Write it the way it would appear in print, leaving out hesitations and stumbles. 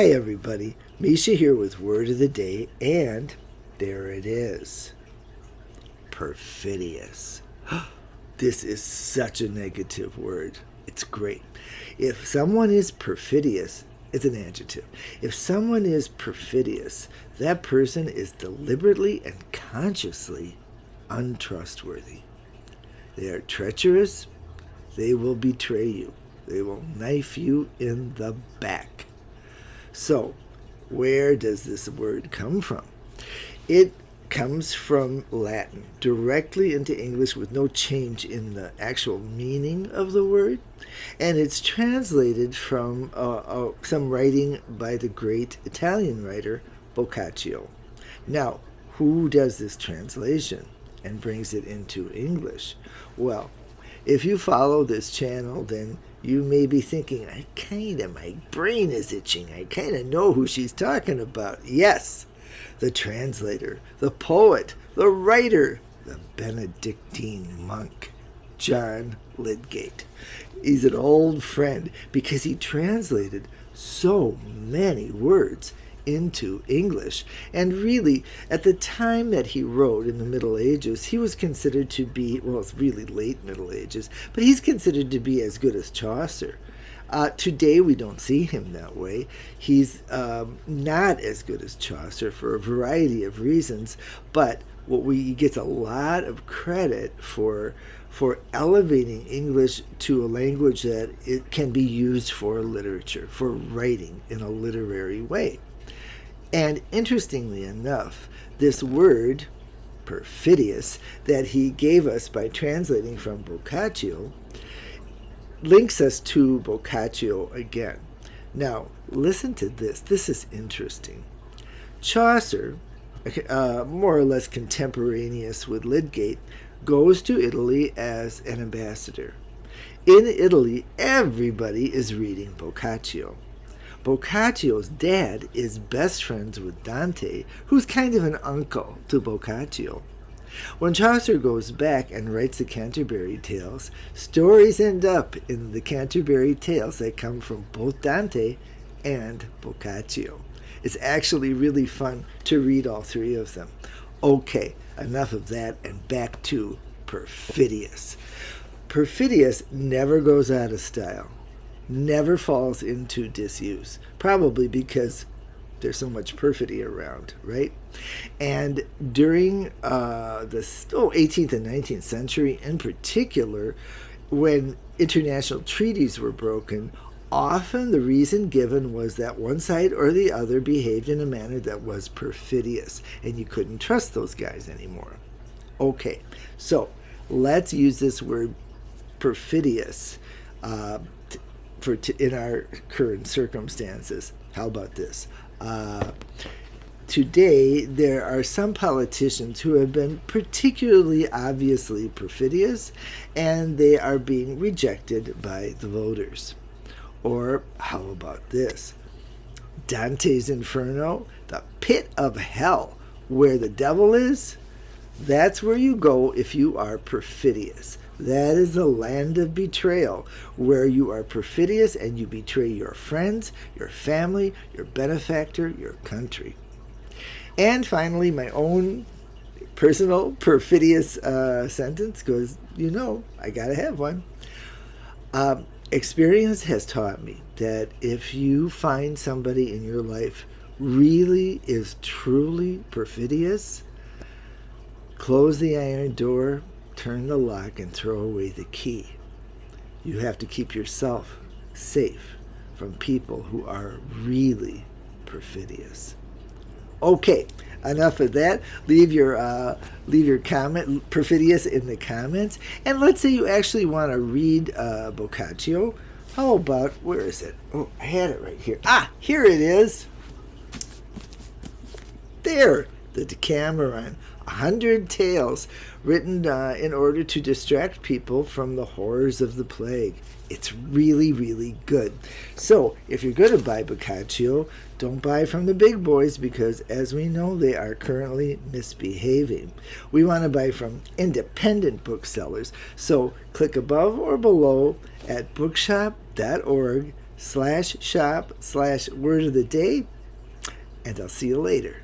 Hi everybody, Mischa here with Word of the Day, and there it is. Perfidious. This is such a negative word. It's great. If someone is perfidious, it's an adjective. If someone is perfidious, that person is deliberately and consciously untrustworthy. They are treacherous. They will betray you. They will knife you in the back. So, where does this word come from? It comes from Latin, directly into English with no change in the actual meaning of the word. And it's translated from some writing by the great Italian writer Boccaccio. Now, who does this translation and brings it into English? Well, if you follow this channel, then you may be thinking, my brain is itching. I kind of know who she's talking about. Yes, the translator, the poet, the writer, the Benedictine monk, John Lydgate. He's an old friend because he translated so many words into English. And really, at the time that he wrote in the Middle Ages, he was considered to be, well, it's really late Middle Ages, but he's considered to be as good as Chaucer. Today, we don't see him that way. He's not as good as Chaucer for a variety of reasons, but he gets a lot of credit for elevating English to a language that it can be used for literature, for writing in a literary way. And interestingly enough, this word, perfidious, that he gave us by translating from Boccaccio, links us to Boccaccio again. Now, listen to this. This is interesting. Chaucer, more or less contemporaneous with Lydgate, goes to Italy as an ambassador. In Italy, everybody is reading Boccaccio. Boccaccio's dad is best friends with Dante, who's kind of an uncle to Boccaccio. When Chaucer goes back and writes the Canterbury Tales, stories end up in the Canterbury Tales that come from both Dante and Boccaccio. It's actually really fun to read all three of them. Okay, enough of that and back to Perfidious. Perfidious never goes out of style. Never falls into disuse, probably because there's so much perfidy around, right? And during the 18th and 19th century in particular, when international treaties were broken, often the reason given was that one side or the other behaved in a manner that was perfidious, and you couldn't trust those guys anymore. Okay, so let's use this word perfidious in our current circumstances. How about this? Today, there are some politicians who have been particularly obviously perfidious, and they are being rejected by the voters. Or how about this? Dante's Inferno, the pit of hell, where the devil is, that's where you go if you are perfidious. That is the land of betrayal, where you are perfidious and you betray your friends, your family, your benefactor, your country. And finally, my own personal perfidious sentence goes, I gotta have one. Experience has taught me that if you find somebody in your life really is truly perfidious, close the iron door, turn the lock, and throw away the key. You have to keep yourself safe from people who are really perfidious. Okay, enough of that. Leave your comment, perfidious, in the comments. And let's say you actually want to read Boccaccio. How about, where is it? Oh, I had it right here. Here it is. There, the Decameron. 100 tales written in order to distract people from the horrors of the plague. It's really, really good. So, if you're going to buy Boccaccio, don't buy from the big boys because, as we know, they are currently misbehaving. We want to buy from independent booksellers. So, click above or below at bookshop.org patreon.com/shop/word of the day, and I'll see you later.